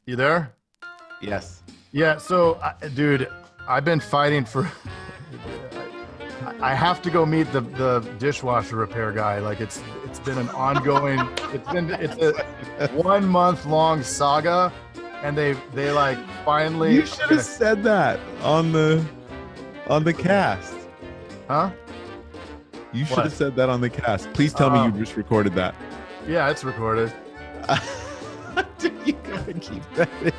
You there? Yes. Yeah. So, dude, I've been fighting for. I have to go meet the dishwasher repair guy. Like it's been an ongoing. It's a 1 month long saga, and they like finally. You should have said that on the cast. Huh? You should What? have said that on the cast. Please tell me you just recorded that. Yeah, it's recorded. You gotta keep that in.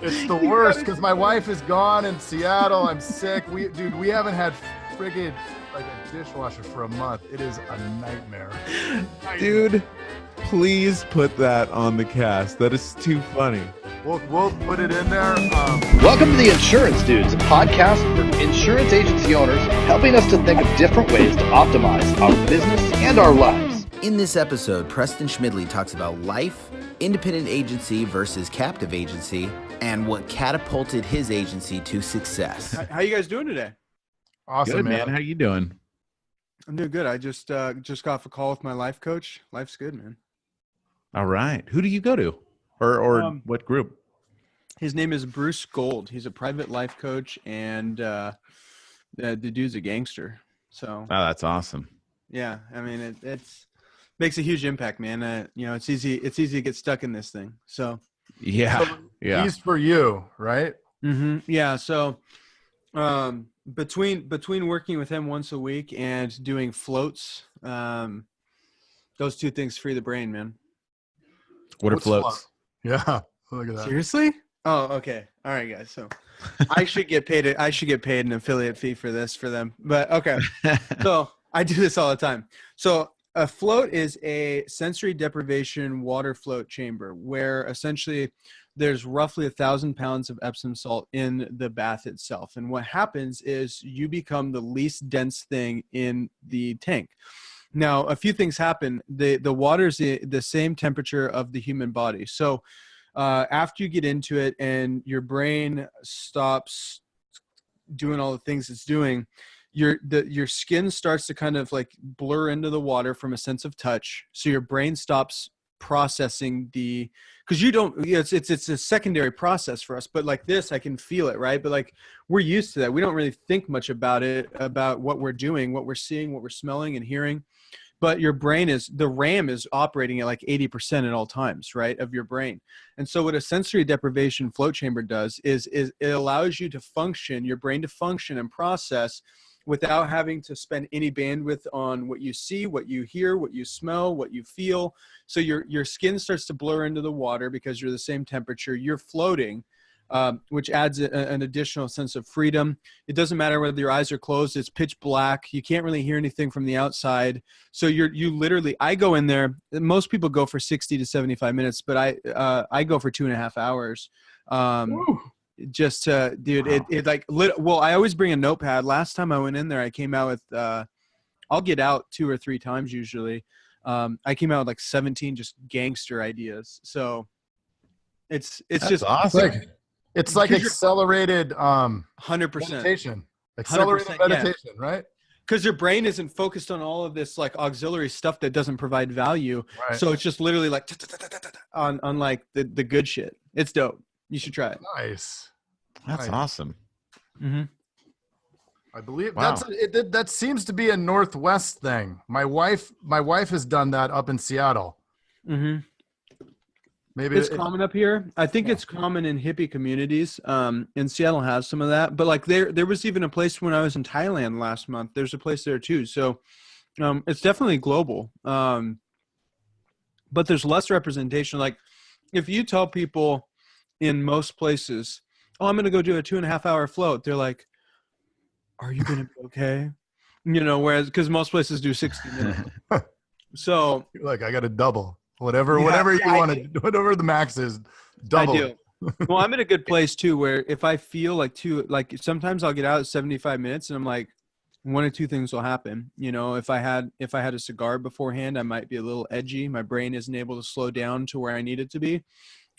It's the worst because my wife is gone in Seattle. I'm sick. We haven't had friggin' like a dishwasher for a month. It is a nightmare. Dude, please put that on the cast. That is too funny. We'll put it in there. Welcome to the Insurance Dudes, a podcast for insurance agency owners, helping us to think of different ways to optimize our business and our lives. In this episode, Preston Schmidli talks about life, independent agency versus captive agency, and what catapulted his agency to success. How you guys doing today? Awesome, Good, man. How you doing? I'm doing good. I just got off a call with my life coach. Life's good, man. All right. Who do you go to? Or what group? His name is Bruce Gold. He's a private life coach, and the dude's a gangster. So, Oh, that's awesome. yeah, I mean, it's makes a huge impact, man. It's easy to get stuck in this thing. So, Yeah. Yeah. He's for you, right? yeah. So, between working with him once a week and doing floats, those two things free the brain, man. What are What's floats? Yeah. Look at that. Seriously? Oh, okay. All right, guys. So I should get paid an affiliate fee for this for them. But okay. So I do this all the time. So a float is a sensory deprivation water float chamber where essentially there's roughly 1,000 pounds of Epsom salt in the bath itself. And what happens is you become the least dense thing in the tank. Now, a few things happen. The water's the same temperature of the human body. So after you get into it and your brain stops doing all the things it's doing, your skin starts to kind of like blur into the water from a sense of touch. So your brain stops processing because you don't, it's a secondary process for us, but like this, I can feel it, right? But like we're used to that. We don't really think much about it, about what we're doing, what we're seeing, what we're smelling and hearing. But your brain the RAM is operating at like 80% at all times, right, of your brain. And so what a sensory deprivation float chamber does is it allows you to function, your brain to function and process without having to spend any bandwidth on what you see, what you hear, what you smell, what you feel. So your skin starts to blur into the water because you're the same temperature. You're floating. Which adds an additional sense of freedom. It doesn't matter whether your eyes are closed, it's pitch black. You can't really hear anything from the outside. So you literally, I go in there, most people go for 60 to 75 minutes, but I go for 2.5 hours. Just to, dude, I always bring a notepad. Last time I went in there, I came out with, I'll get out 2 or 3 times usually. I came out with like 17 just gangster ideas. So it's That's just awesome. It's like accelerated 100%. meditation. Accelerated 100%, meditation, right? Because your brain isn't focused on all of this like auxiliary stuff that doesn't provide value. Right. So it's just literally like on like the good shit. It's dope. You should try it. Nice. That's Nice. awesome. I believe Wow. that seems to be a Northwest thing. My wife has done that up in Seattle. Maybe It's common up here. I think it's common in hippie communities. And Seattle has some of that. But like there was even a place when I was in Thailand last month. There's a place there too. So it's definitely global. But there's less representation. Like if you tell people in most places, oh, I'm going to go do a 2.5 hour float, they're like, are you going to be okay? Whereas because most places do 60 minutes. So like I got a double. Whatever Yeah, you I want to, whatever the max is, double. I do. Well, I'm in a good place too, where if I feel like sometimes I'll get out at 75 minutes and I'm like, one or two things will happen. If I had a cigar beforehand, I might be a little edgy. My brain isn't able to slow down to where I need it to be.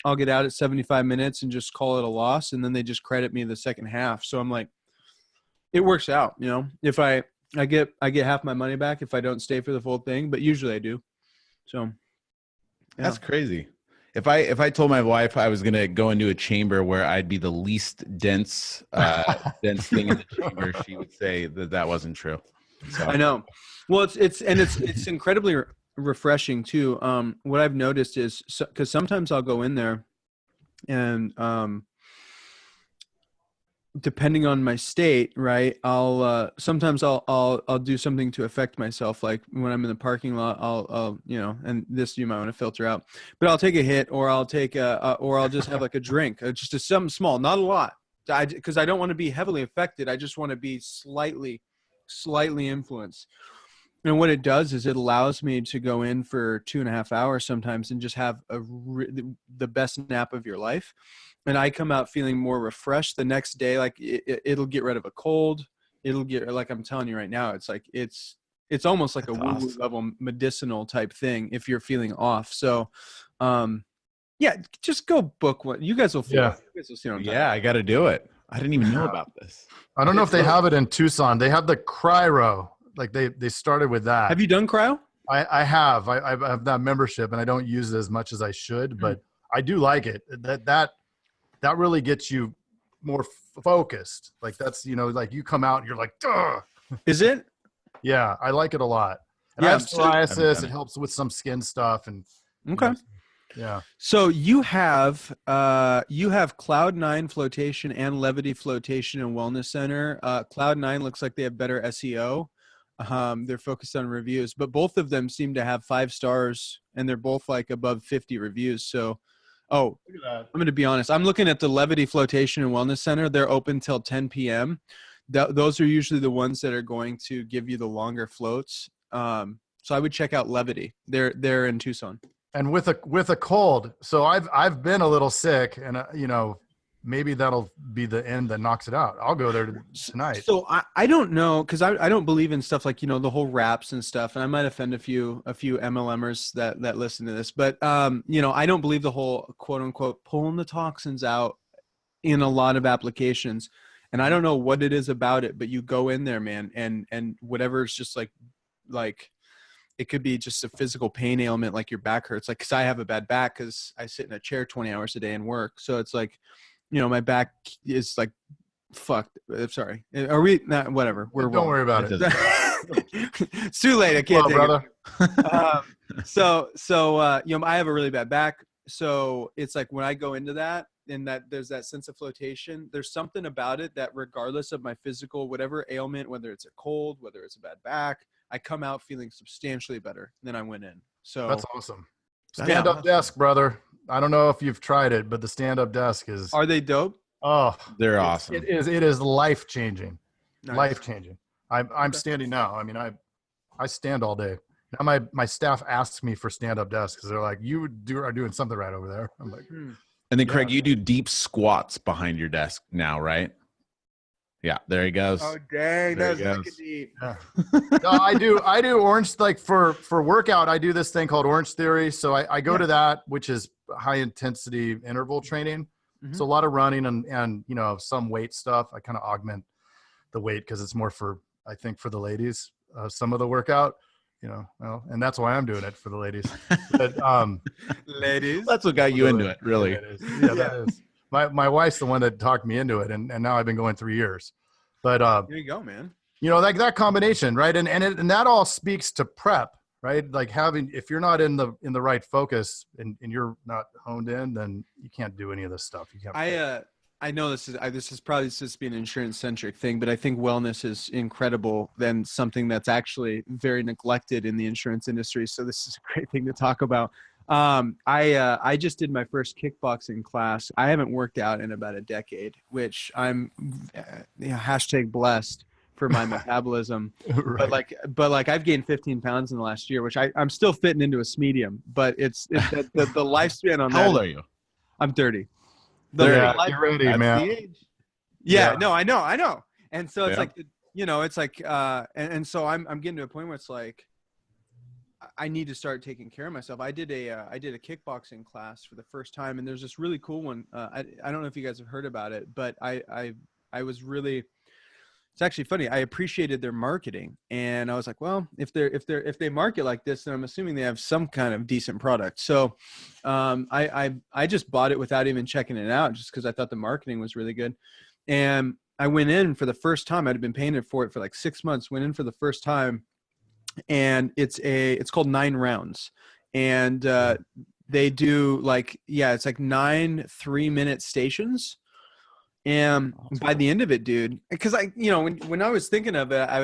I'll get out at 75 minutes and just call it a loss. And then they just credit me the second half. So I'm like, it works out, if I get half my money back if I don't stay for the full thing, but usually I do. So. That's crazy. If I told my wife I was gonna go into a chamber where I'd be the least dense thing in the chamber, she would say that wasn't true. So I know. Well, it's incredibly refreshing too. What I've noticed is because sometimes I'll go in there and depending on my state, right, I'll sometimes I'll do something to affect myself. Like when I'm in the parking lot, I'll and this you might want to filter out, but I'll take a hit, or I'll take or I'll just have like a drink, just something small, not a lot, because I don't want to be heavily affected. I just want to be slightly influenced. And what it does is it allows me to go in for 2.5 hours sometimes and just have the best nap of your life. And I come out feeling more refreshed the next day. Like it'll get rid of a cold. It'll get, like I'm telling you right now, it's like, it's almost like a woo-woo level medicinal type thing if you're feeling off. So, yeah, just go book one. You guys will feel it. You guys will see what I'm talking about. I got to do it. I didn't even know about this. I don't know if they have it in Tucson. They have the cryo. Like they started with that. Have you done cryo? I have. I have that membership, and I don't use it as much as I should, but I do like it. That really gets you more focused. Like that's, like you come out and you're like, duh. Is it? Yeah, I like it a lot. And I have psoriasis. It helps with some skin stuff. And okay. Yeah. So you have Cloud9 flotation and Levity flotation and wellness center. Cloud9 looks like they have better SEO. They're focused on reviews, but both of them seem to have 5 stars, and they're both like above 50 reviews. So, I'm going to be honest. I'm looking at the Levity Flotation and Wellness Center. They're open till 10 p.m. Those are usually the ones that are going to give you the longer floats. So I would check out Levity. They're in Tucson. And with a cold, so I've been a little sick, and maybe that'll be the end that knocks it out. I'll go there tonight. So I don't know, because I don't believe in stuff like, the whole wraps and stuff. And I might offend a few MLMers that listen to this. But, I don't believe the whole quote unquote pulling the toxins out in a lot of applications. And I don't know what it is about it, but you go in there, man, and whatever is just like it could be just a physical pain ailment, like your back hurts. Like, because I have a bad back because I sit in a chair 20 hours a day and work. So it's like, my back is like fucked. Sorry. Are we not? Whatever. Don't worry about it. It's too late. I can't take brother. it. So I have a really bad back. So it's like when I go into that, and that there's that sense of flotation, there's something about it that regardless of my physical, whatever ailment, whether it's a cold, whether it's a bad back, I come out feeling substantially better than I went in. So that's awesome. Stand-up desk, brother. I don't know if you've tried it, but the stand-up desk is. Are they dope? Oh, they're awesome. It is life-changing. Nice. Life-changing. I'm standing now. I mean, I stand all day. Now my staff asks me for stand-up desks because they're like, you are doing something right over there. I'm like, And then Craig, you do deep squats behind your desk now, right? Yeah, there he goes. Oh dang, There that he was goes. like deep. Yeah. No, I do orange, like for workout. I do this thing called Orange Theory. So I go to that, which is high intensity interval training. Mhm. So a lot of running and some weight stuff. I kind of augment the weight because it's more for the ladies. Some of the workout, and that's why I'm doing it for the ladies. But Ladies, That's what got you into it, really. Yeah, that is. My wife's the one that talked me into it, and now I've been going 3 years. But there you go, man. like that combination, right? And that all speaks to prep, right? Like if you're not in the right focus and you're not honed in, then you can't do any of this stuff. You can't. I know this is probably just be an insurance centric thing, but I think wellness is incredible and something that's actually very neglected in the insurance industry. So this is a great thing to talk about. I just did my first kickboxing class. I haven't worked out in about a decade, which I'm hashtag blessed for my metabolism. Right. But like I've gained 15 pounds in the last year, which I'm still fitting into a medium, but it's the lifespan on that. How old are you? I'm 30. You're ready, That's man. the age. Yeah, no, I know. And so it's Yeah. like, it's like, and so I'm getting to a point where it's like, I need to start taking care of myself. I did a kickboxing class for the first time, and there's this really cool one. I don't know if you guys have heard about it, but I was really, it's actually funny. I appreciated their marketing, and I was like, well, if they market like this, then I'm assuming they have some kind of decent product. So, I just bought it without even checking it out, just because I thought the marketing was really good. And I went in for the first time. I'd been paying for it for like 6 months. Went in for the first time, and it's called 9 rounds, and they do like, it's like 9 3-minute stations. And by the end of it, dude, because when I was thinking of it, I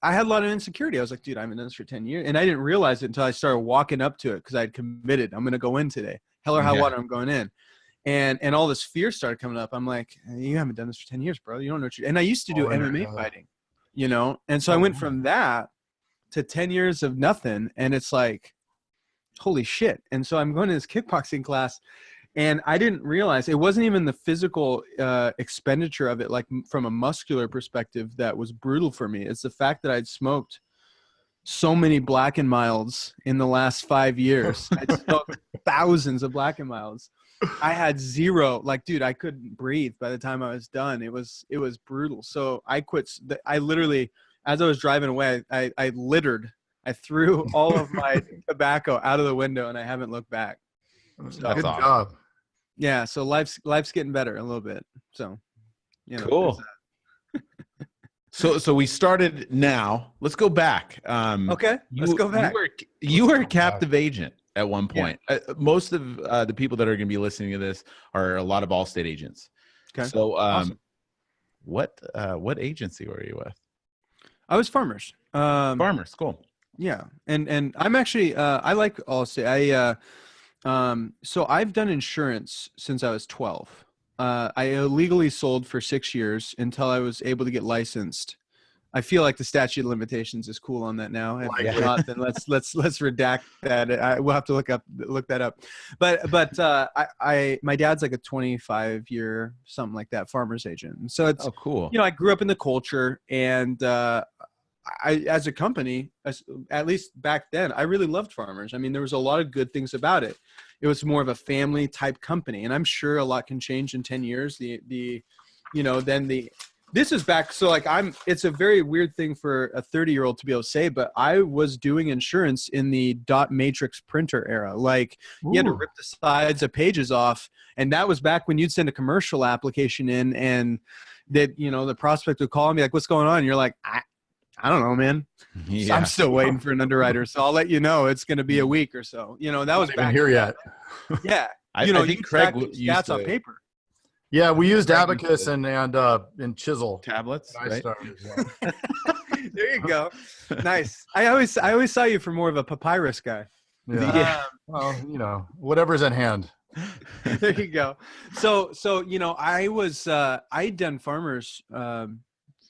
had a lot of insecurity. I was like, dude, I've been doing this for 10 years. And I didn't realize it until I started walking up to it, because I had committed. I'm going to go in today. Hell or high water, I'm going in. And all this fear started coming up. I'm like, you haven't done this for 10 years, bro. You don't know what you're. And I used to do MMA fighting, And so I went from that to 10 years of nothing. And it's like, holy shit. And so I'm going to this kickboxing class. And I didn't realize it wasn't even the physical expenditure of it, like from a muscular perspective, that was brutal for me. It's the fact that I'd smoked so many Black and Milds in the last 5 years. I'd smoked thousands of Black and Milds. I had zero, like, dude, I couldn't breathe by the time I was done. It was brutal. So I quit. I literally, as I was driving away, I littered. I threw all of my tobacco out of the window, and I haven't looked back. So, Good job. Yeah, so life's getting better a little bit. So, cool. So we started now. Let's go back. Okay, let's go back. You were a captive agent at one point. Yeah. Most of the people that are going to be listening to this are a lot of Allstate agents. Okay. So, awesome. What agency were you with? I was Farmers. Farmers, cool. Yeah, and I'm actually I like Allstate. So I've done insurance since I was 12. I illegally sold for 6 years until I was able to get licensed. I feel like the statute of limitations is cool on that now. If not, then let's redact that. We'll have to look that up. But my dad's like a 25-year something like that Farmers agent, and so it's cool. I grew up in the culture, and as a company, at least back then, I really loved Farmers. I mean, there was a lot of good things about it. It was more of a family type company, and I'm sure a lot can change in 10 years. This is back. So like it's a very weird thing for a 30-year-old to be able to say, but I was doing insurance in the dot matrix printer era. Like you had to rip the sides of pages off. And that was back when you'd send a commercial application in, and that, the prospect would call and be like, what's going on? And you're like, I don't know, man. Yeah. So I'm still waiting for an underwriter. So I'll let you know it's going to be a week or so. That was back here yet. Yeah. I think Craig stats on paper. Yeah, we used Abacus and Chisel tablets. Right? There you go. Nice. I always saw you for more of a papyrus guy. Yeah. Well, whatever's at hand. There you go. So I'd done Farmers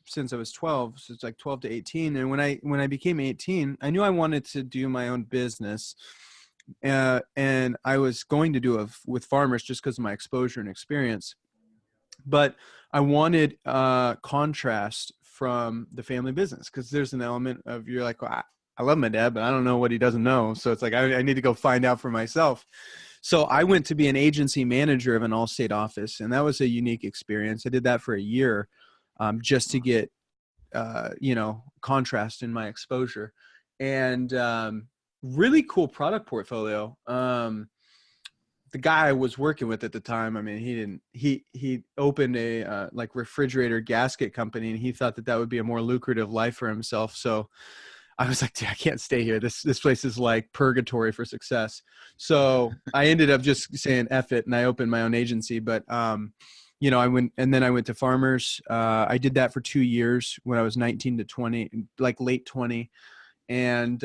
since I was 12, so it's like 12 to 18. And when I became 18, I knew I wanted to do my own business. And I was going to do it with Farmers just because of my exposure and experience. But I wanted contrast from the family business, because there's an element of, you're like, well, I love my dad, but I don't know what he doesn't know. So it's like, I need to go find out for myself. So I went to be an agency manager of an Allstate office, and that was a unique experience. I did that for a year just to get, contrast in my exposure, and really cool product portfolio. The guy I was working with at the time, I mean, he opened a like refrigerator gasket company, and he thought that would be a more lucrative life for himself. So I was like, dude, I can't stay here. This place is like purgatory for success. So I ended up just saying F it, and I opened my own agency. But I went to Farmers. I did that for 2 years when I was 19 to 20, like late 20. And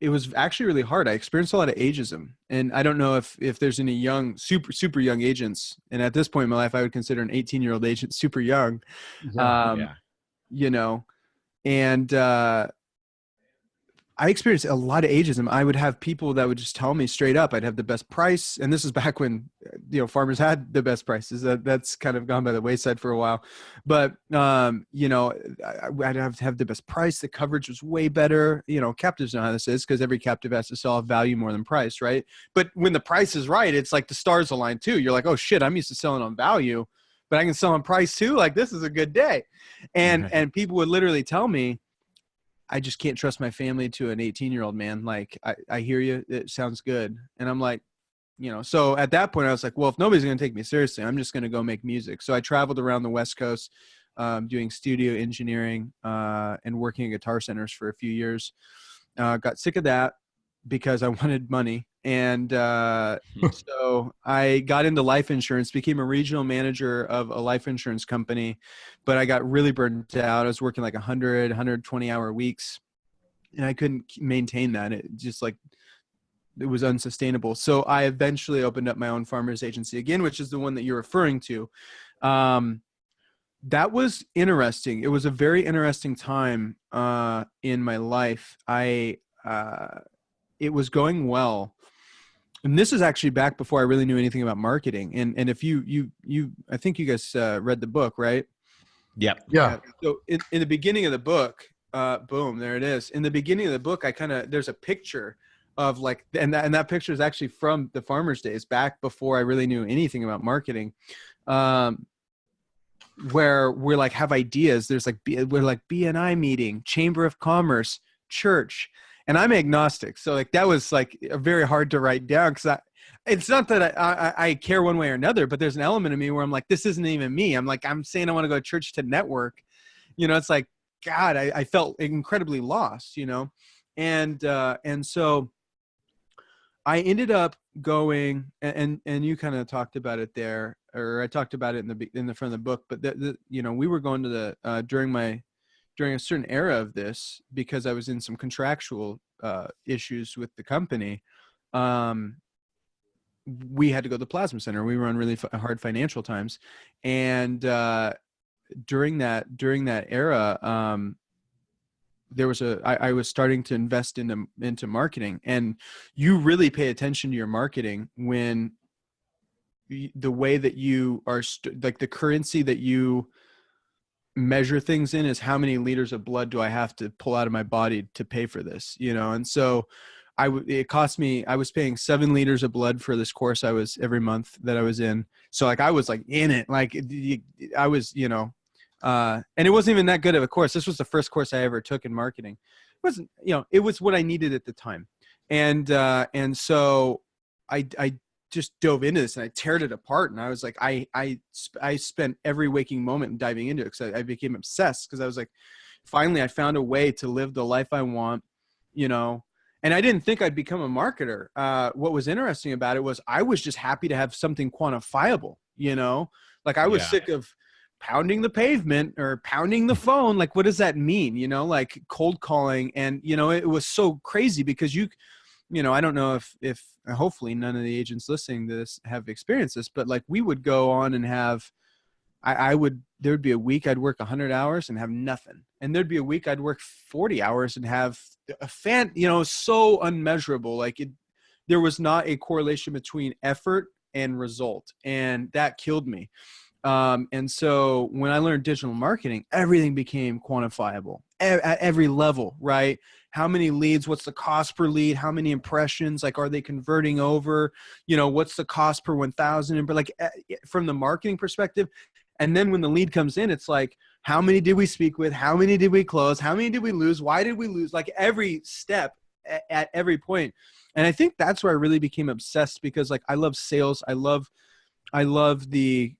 it was actually really hard. I experienced a lot of ageism, and I don't know if there's any young, super young agents. And at this point in my life, I would consider an 18-year-old agent super young. And I experienced a lot of ageism. I would have people that would just tell me straight up, I'd have the best price. And this is back when, Farmers had the best prices. That's kind of gone by the wayside for a while. But, I'd have to have the best price. The coverage was way better. Captives know how this is, because every captive has to sell value more than price, right? But when the price is right, it's like the stars align too. You're like, oh shit, I'm used to selling on value, but I can sell on price too. Like, this is a good day. And people would literally tell me, I just can't trust my family to an 18-year-old, man. Like, I hear you. It sounds good. And I'm like, so at that point I was like, well, if nobody's going to take me seriously, I'm just going to go make music. So I traveled around the West Coast, doing studio engineering, and working at guitar centers for a few years. Got sick of that because I wanted money. And so I got into life insurance, became a regional manager of a life insurance company, but I got really burnt out. I was working like 100, 120 hour weeks, and I couldn't maintain that. It was unsustainable. So I eventually opened up my own farmers agency again, which is the one that you're referring to. That was interesting. It was a very interesting time in my life. It was going well. And this is actually back before I really knew anything about marketing. And if you I think you guys read the book, right? Yep. Yeah. So in the beginning of the book, boom, there it is. In the beginning of the book, there's a picture of like, and that picture is actually from the farmers' days, back before I really knew anything about marketing, where we're like, have ideas. There's like, we're like BNI meeting, Chamber of Commerce, church. And I'm agnostic. So like, that was like very hard to write down, because it's not that I care one way or another, but there's an element of me where I'm like, this isn't even me. I'm like, I'm saying I want to go to church to network. It's like, God, I felt incredibly lost, and so I ended up going, and you kind of talked about it there, or I talked about it in the front of the book, but we were going to the, during a certain era of this, because I was in some contractual issues with the company. We had to go to the plasma center. We were on really hard financial times. And during that era, I was starting to invest into marketing, and you really pay attention to your marketing when the way that you are like the currency that you measure things in is how many liters of blood do I have to pull out of my body to pay for this, and so it cost me, I was paying 7 liters of blood for this course every month that I was in. So like, I was like in it, like I was, and it wasn't even that good of a course. This was the first course I ever took in marketing. It wasn't, it was what I needed at the time. And so I just dove into this, and I teared it apart. And I was like, I spent every waking moment diving into it, because I became obsessed, because I was like, finally I found a way to live the life I want, and I didn't think I'd become a marketer. What was interesting about it was I was just happy to have something quantifiable, like I was sick of pounding the pavement or pounding the phone. Like, what does that mean? Like cold calling. And, it was so crazy, because I don't know if hopefully none of the agents listening to this have experienced this, but like, we would go on and have, there would be a week I'd work 100 hours and have nothing. And there'd be a week I'd work 40 hours and have a so unmeasurable. Like there was not a correlation between effort and result. And that killed me. And so when I learned digital marketing, everything became quantifiable at every level, right? How many leads, what's the cost per lead? How many impressions? Like, are they converting over, what's the cost per 1,000? But like from the marketing perspective. And then when the lead comes in, it's like, how many did we speak with? How many did we close? How many did we lose? Why did we lose? Like every step at every point. And I think that's where I really became obsessed, because like, I love sales. I love the,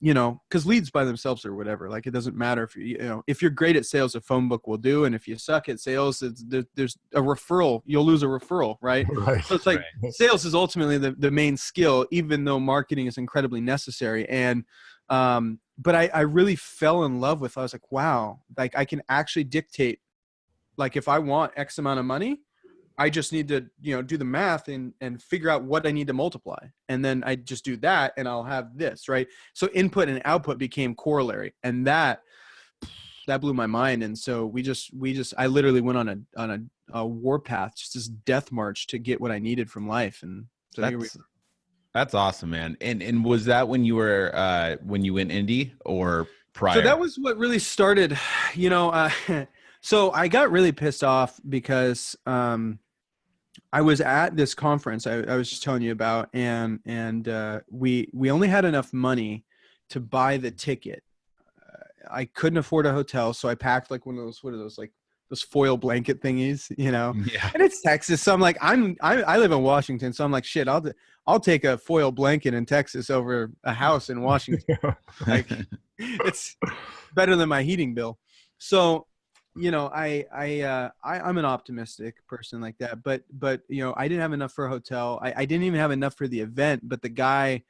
because leads by themselves or whatever, like it doesn't matter if you're great at sales, a phone book will do. And if you suck at sales, there's a referral, you'll lose a referral. Right. Right. So it's like sales is ultimately the main skill, even though marketing is incredibly necessary. And, but I really fell in love with, I was like, wow, like I can actually dictate, like if I want X amount of money, I just need to, do the math and figure out what I need to multiply. And then I just do that and I'll have this, right? So input and output became corollary, and that blew my mind. And so I literally went on a war path, just this death march to get what I needed from life. And so that's awesome, man. And was that when you were, when you went indie or prior? So that was what really started, so I got really pissed off because, I was at this conference I was just telling you about, and we only had enough money to buy the ticket. I couldn't afford a hotel, so I packed like one of those, what are those, like those foil blanket thingies, you know? Yeah. And it's Texas, so I'm like, I live in Washington, so I'm like, shit, I'll take a foil blanket in Texas over a house in Washington. Like, it's better than my heating bill. So, you know, I'm an optimistic person like that, but you know, I didn't have enough for a hotel. I didn't even have enough for the event, but the guy,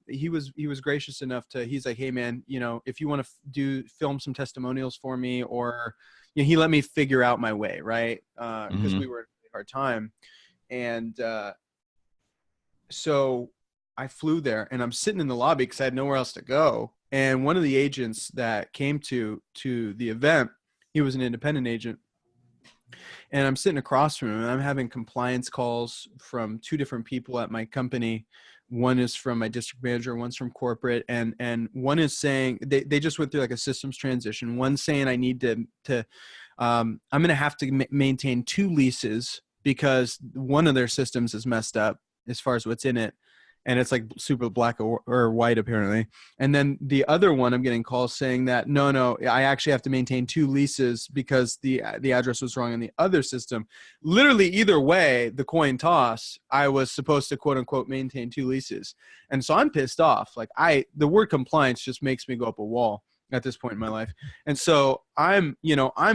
he was gracious enough to, he's like, hey man, you know, if you want to film some testimonials for me, or, you know, he let me figure out my way. Right. Cause we were in a hard time. And, so I flew there and I'm sitting in the lobby cause I had nowhere else to go. And one of the agents that came to the event, he was an independent agent, and I'm sitting across from him and I'm having compliance calls from two different people at my company. One is from my district manager, one's from corporate, and one is saying they just went through like a systems transition. One's saying I need to I'm going to have to maintain 2 leases because one of their systems is messed up as far as what's in it. And it's like super black or white apparently. And then the other one, I'm getting calls saying that, no, I actually have to maintain 2 leases because the address was wrong in the other system. Literally either way, the coin toss, I was supposed to quote unquote maintain 2 leases. And so I'm pissed off. Like the word compliance just makes me go up a wall at this point in my life. And so I'm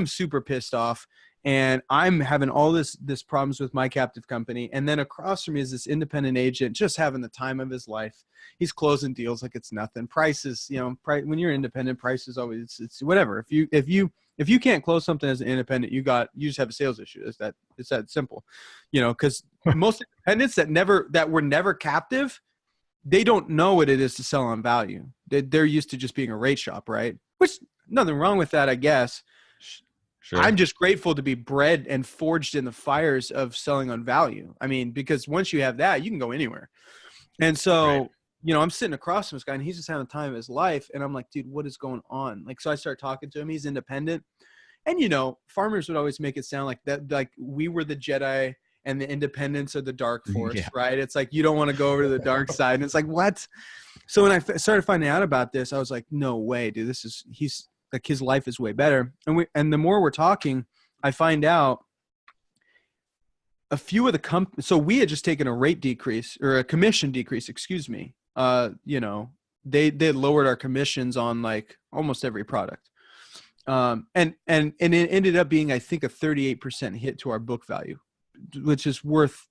super pissed off. And I'm having all this problems with my captive company. And then across from me is this independent agent just having the time of his life. He's closing deals like it's nothing. Prices, you know, when you're independent, prices always, it's whatever. If you can't close something as an independent, you just have a sales issue. It's that simple, you know, because most independents that were never captive, they don't know what it is to sell on value. They're used to just being a rate shop, right? Which nothing wrong with that, I guess. Sure. I'm just grateful to be bred and forged in the fires of selling on value. I mean, because once you have that, you can go anywhere. And so, right. You know, I'm sitting across from this guy and he's just having the time of his life. And I'm like, dude, what is going on? Like, so I start talking to him. He's independent. And, you know, farmers would always make it sound like that, like we were the Jedi and the independents of the dark force, yeah. Right? It's like, you don't want to go over to the dark side. And it's like, what? So when I started finding out about this, I was like, no way, dude, he's like his life is way better. And the more we're talking, I find out a few of the so we had just taken a rate decrease or a commission decrease, excuse me. You know, they lowered our commissions on like almost every product. And it ended up being, I think, a 38% hit to our book value, which is worth,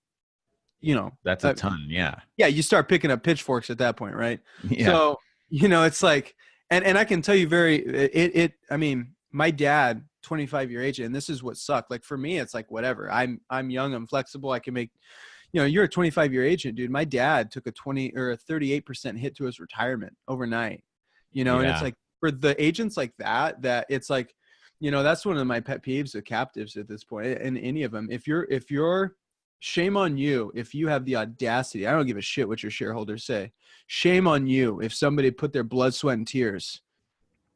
you know, that's a ton. Yeah. Yeah. You start picking up pitchforks at that point. Right. Yeah. So, you know, it's like, and I can tell you I mean, my dad, 25-year agent, and this is what sucked. Like for me, it's like, whatever. I'm young, I'm flexible. I can make, you know, you're a 25-year agent, dude. My dad took a 38% hit to his retirement overnight, you know, And it's like for the agents like that it's like, you know, that's one of my pet peeves of captives at this point. And any of them, if you're shame on you if you have the audacity. I don't give a shit what your shareholders say. Shame on you if somebody put their blood, sweat, and tears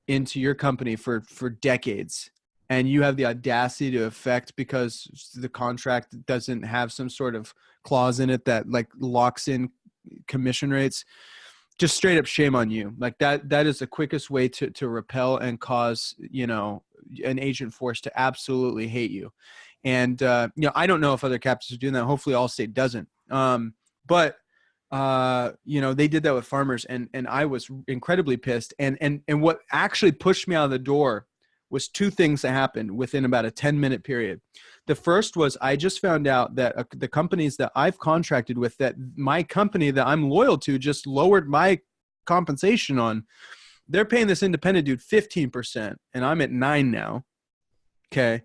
into your company for decades, and you have the audacity to affect because the contract doesn't have some sort of clause in it that like locks in commission rates. Just straight up shame on you. Like that is the quickest way to repel and cause, you know, an agent force to absolutely hate you. And, you know, I don't know if other captives are doing that. Hopefully Allstate doesn't. But you know, they did that with farmers and I was incredibly pissed. And what actually pushed me out of the door was 2 things that happened within about a 10-minute period. The first was I just found out that the companies that I've contracted with, that my company that I'm loyal to just lowered my compensation on. They're paying this independent dude 15%, and I'm at 9 now. Okay.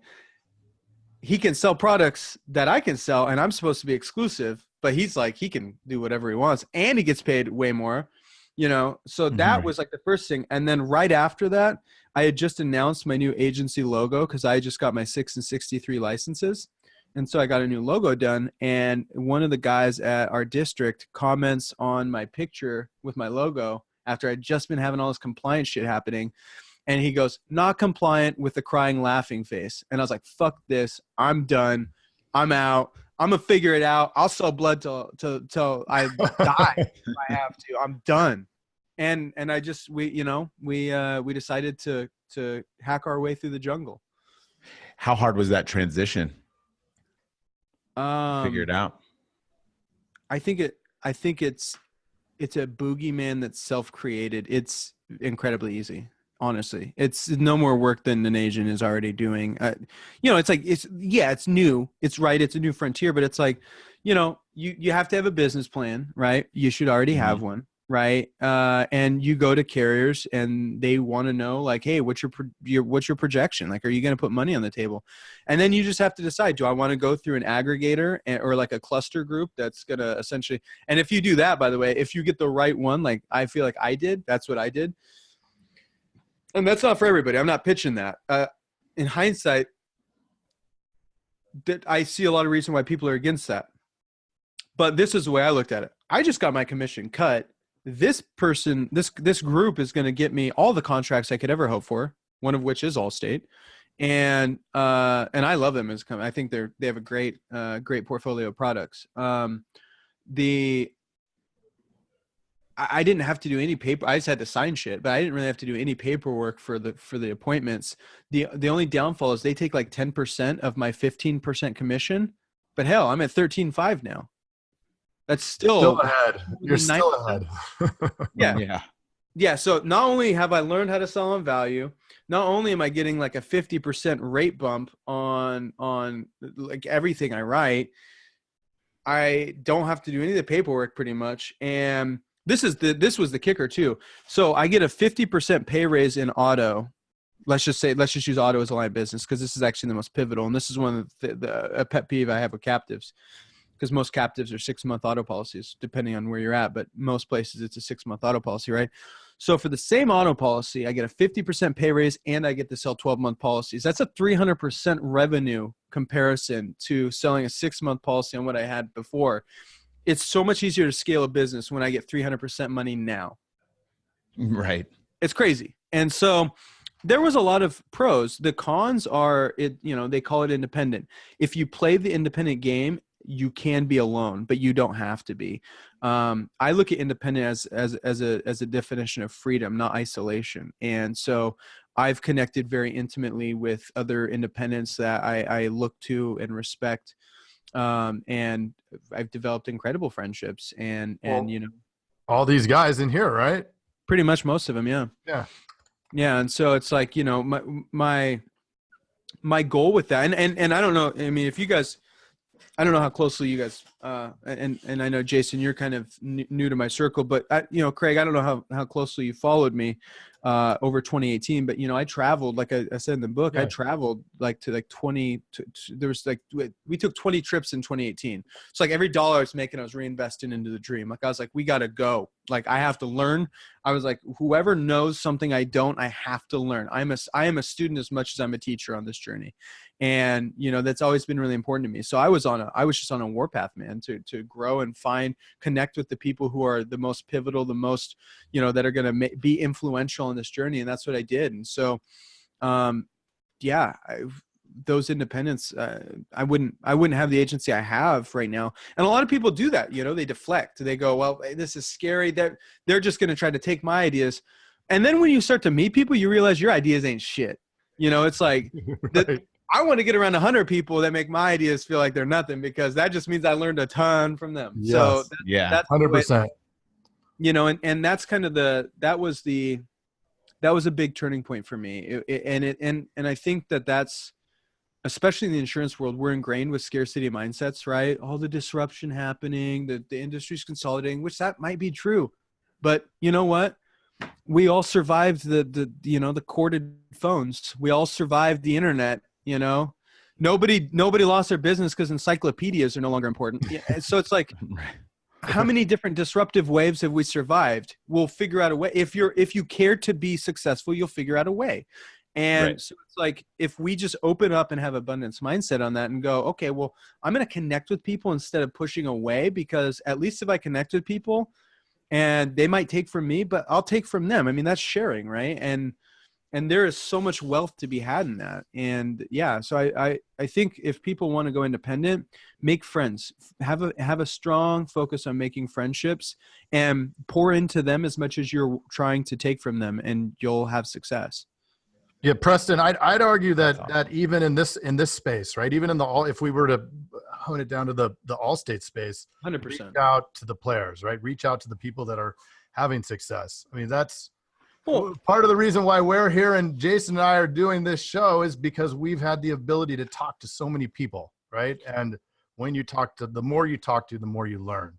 He can sell products that I can sell, and I'm supposed to be exclusive, but he's like, he can do whatever he wants, and he gets paid way more, you know? So that was like the first thing. And then right after that, I had just announced my new agency logo because I just got my 6 and 63 licenses. And so I got a new logo done. And one of the guys at our district comments on my picture with my logo after I'd just been having all this compliance shit happening. And he goes, not compliant, with a crying, laughing face. And I was like, fuck this. I'm done. I'm out. I'm gonna figure it out. I'll sell blood till I die if I have to. I'm done. And I just we decided to hack our way through the jungle. How hard was that transition? Figure it out. I think it's a boogeyman that's self-created. It's incredibly easy. Honestly, it's no more work than an agent is already doing. It's like, it's new. It's right. It's a new frontier, but it's like, you have to have a business plan, right? You should already have one, right? And you go to carriers and they want to know like, hey, what's your projection? Like, are you going to put money on the table? And then you just have to decide, do I want to go through an aggregator or like a cluster group that's going to essentially, and if you do that, by the way, if you get the right one, like I feel like I did, that's what I did. And that's not for everybody. I'm not pitching that. In hindsight, that I see a lot of reason why people are against that. But this is the way I looked at it. I just got my commission cut. This person, this group is going to get me all the contracts I could ever hope for, one of which is Allstate. And I love them as I think they have a great portfolio of products. I didn't have to do any paper. I just had to sign shit, but I didn't really have to do any paperwork for the appointments. The only downfall is they take like 10% of my 15% commission, but hell, I'm at 13.5 now. That's still ahead. You're still ahead. Yeah. So not only have I learned how to sell on value, not only am I getting like a 50% rate bump on like everything I write, I don't have to do any of the paperwork pretty much. And this was the kicker too. So I get a 50% pay raise in auto. Let's just use auto as a line of business because this is actually the most pivotal. And this is one of a pet peeve I have with captives, because most captives are 6-month auto policies, depending on where you're at. But most places it's a 6-month auto policy, right? So for the same auto policy, I get a 50% pay raise and I get to sell 12-month policies. That's a 300% revenue comparison to selling a 6-month policy on what I had before. It's so much easier to scale a business when I get 300% money now. Right. It's crazy. And so there was a lot of pros. The cons are, they call it independent. If you play the independent game, you can be alone, but you don't have to be. I look at independent as a definition of freedom, not isolation. And so I've connected very intimately with other independents that I look to and respect. And I've developed incredible friendships and all these guys in here, right? Pretty much most of them. Yeah. And so it's like, my goal with that, and I don't know, I mean, if you guys, I don't know how closely you guys, and I know Jason, you're kind of new to my circle, but Craig, I don't know how closely you followed me over 2018, but I traveled, like I said in the book, I traveled like to like 20. There was like we took 20 trips in 2018. So like every dollar I was making, I was reinvesting into the dream. Like I was like, we got to go. Like I have to learn. I was like, whoever knows something I don't, I have to learn. I am a student as much as I'm a teacher on this journey. And, that's always been really important to me. So I was just on a warpath, man, to grow and connect with the people who are the most pivotal, the most, that are going to be influential in this journey. And that's what I did. And so, those independents, I wouldn't have the agency I have right now. And a lot of people do that, they deflect. They go, well, this is scary. They're just going to try to take my ideas. And then when you start to meet people, you realize your ideas ain't shit. It's like, Right. I want to get around 100 people that make my ideas feel like they're nothing, because that just means I learned a ton from them. Yes. So that's 100%. And that's kind of that was a big turning point for me. And I think that's, especially in the insurance world, we're ingrained with scarcity mindsets, right? All the disruption happening, the industry's consolidating, which that might be true, but you know what? We all survived the corded phones. We all survived the internet. Nobody lost their business because encyclopedias are no longer important. So it's like, how many different disruptive waves have we survived? We'll figure out a way. If you care to be successful, you'll figure out a way. And so it's like, if we just open up and have abundance mindset on that and go, okay, well, I'm going to connect with people instead of pushing away, because at least if I connect with people and they might take from me, but I'll take from them. I mean, that's sharing, right? And And there is so much wealth to be had in that. And yeah, so I think if people want to go independent, make friends, have a strong focus on making friendships, and pour into them as much as you're trying to take from them, and you'll have success. Yeah, Preston, I'd argue that even in this space, right? Even in if we were to hone it down to the Allstate space, 100%. reach out to the players, right? Reach out to the people that are having success. I mean, that's part of the reason why we're here, and Jason and I are doing this show is because we've had the ability to talk to so many people, right? And when you talk to, the more you talk to, the more you learn.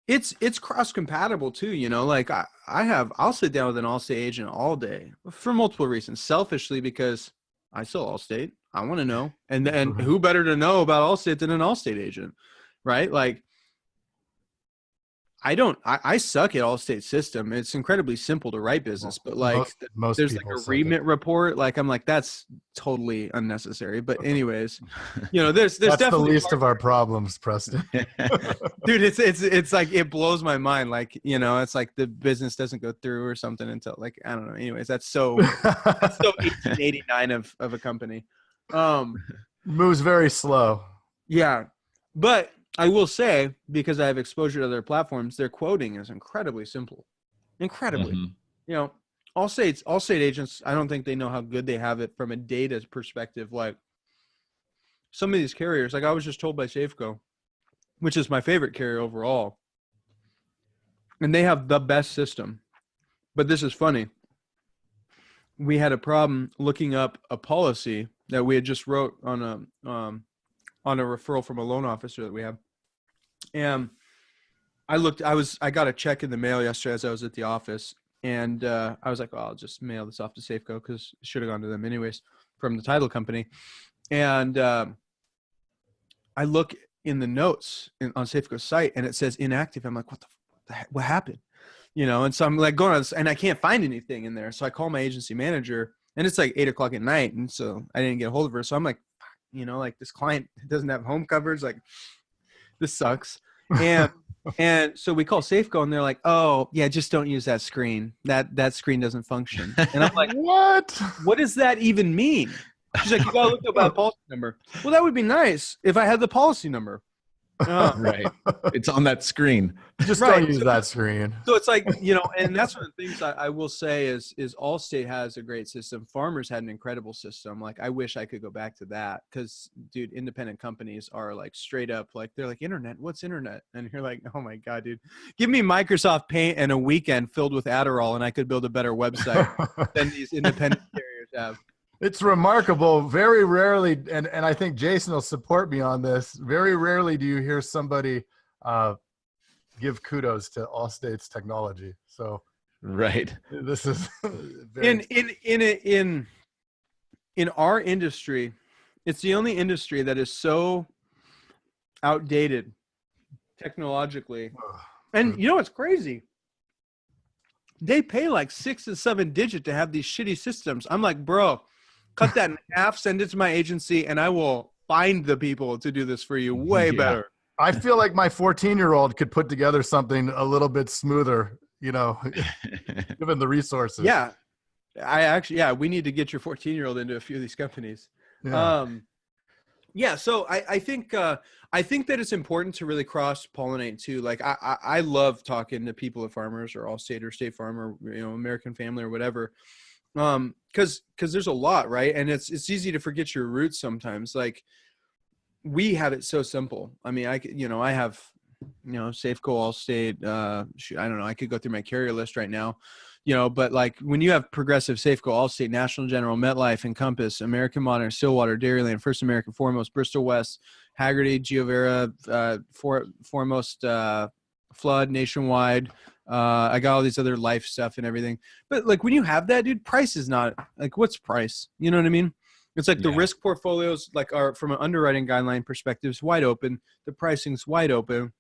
It's cross compatible too, you know, like I'll sit down with an Allstate agent all day for multiple reasons. Selfishly, because I sell Allstate, I want to know, and who better to know about Allstate than an Allstate agent, right? Like I suck at Allstate system. It's incredibly simple to write business, but like most there's like a remit report. Like I'm like, that's totally unnecessary. But anyways, you know, there's that's definitely the least of our problems, Preston. Dude, it's like, it blows my mind. Like, you know, it's like the business doesn't go through or something until, like, I don't know. Anyways, that's so 1889 of a company. Moves very slow. Yeah, but I will say, because I have exposure to their platforms, their quoting is incredibly simple. Incredibly. Mm-hmm. You know, Allstate agents, I don't think they know how good they have it from a data perspective. Like some of these carriers, like I was just told by Safeco, which is my favorite carrier overall, and they have the best system. But this is funny. We had a problem looking up a policy that we had just wrote on a referral from a loan officer that we have. And I got a check in the mail yesterday as I was at the office, and I was like, oh, I'll just mail this off to Safeco because it should have gone to them anyways from the title company. And I look in the notes on Safeco's site, and it says inactive. I'm like, what the heck? What happened? You know, and so I'm like going on this, and I can't find anything in there. So I call my agency manager, and it's like 8:00 at night, and so I didn't get a hold of her. So I'm like, you know, like this client doesn't have home coverage, like this sucks. And so we call Safeco, and they're like, oh yeah, just don't use that screen. That screen doesn't function. And I'm like, what does that even mean? She's like, you gotta look up that policy number. Well, that would be nice if I had the policy number. Right. It's on that screen. Just don't use that screen. So it's like, you know, and that's one of the things I will say is Allstate has a great system. Farmers had an incredible system. Like, I wish I could go back to that because, dude, independent companies are like straight up, like, they're like, internet, what's internet? And you're like, oh my God, dude, give me Microsoft Paint and a weekend filled with Adderall and I could build a better website than these independent carriers have. It's remarkable. Very rarely, and I think Jason will support me on this, very rarely do you hear somebody give kudos to Allstate's technology. So right. This is in our industry, it's the only industry that is so outdated technologically. And you know what's crazy? They pay like 6 and 7 digit to have these shitty systems. I'm like, bro, cut that in half, send it to my agency, and I will find the people to do this for you way better. I feel like my 14-year-old could put together something a little bit smoother, you know, given the resources. Yeah. We need to get your 14-year-old into a few of these companies. Yeah. So I think that it's important to really cross-pollinate too. Like I love talking to people at Farmers or Allstate or State Farm or, you know, American Family or whatever. Cause there's a lot, right? And it's easy to forget your roots sometimes. Like we have it so simple. I mean, I have, you know, Safeco, Allstate, I don't know. I could go through my carrier list right now, you know, but like when you have Progressive, Safeco, Allstate, National General, MetLife, Encompass, American Modern, Stillwater, Dairyland, First American, Foremost, Bristol West, Hagerty, Giovera, Foremost, Flood, Nationwide, I got all these other life stuff and everything. But like when you have that, dude, price is not like, what's price? You know what I mean? It's like the risk portfolios, like are from an underwriting guideline perspective, is wide open. The pricing's wide open.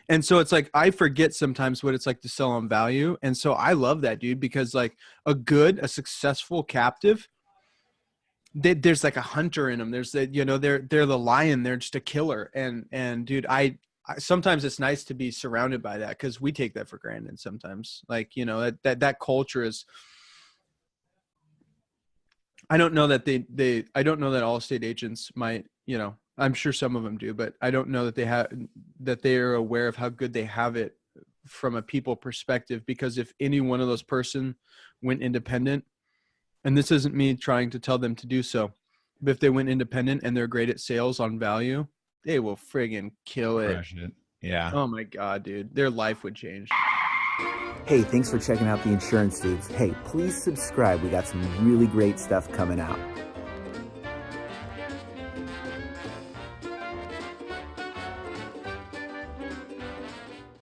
And so it's like, I forget sometimes what it's like to sell on value. And so I love that, dude, because like a successful captive, there's like a hunter in them. There's that, you know, they're the lion. They're just a killer. And dude, sometimes it's nice to be surrounded by that because we take that for granted sometimes. Like, you know, that culture is, I don't know that I don't know that all estate agents might, I'm sure some of them do, but I don't know that they are aware of how good they have it from a people perspective, because if any one of those person went independent, and this isn't me trying to tell them to do so, but if they went independent and they're great at sales on value, they will friggin' kill it. Crush it. Yeah. Oh my God, dude. Their life would change. Hey, thanks for checking out the Insurance Dudes. Hey, please subscribe. We got some really great stuff coming out.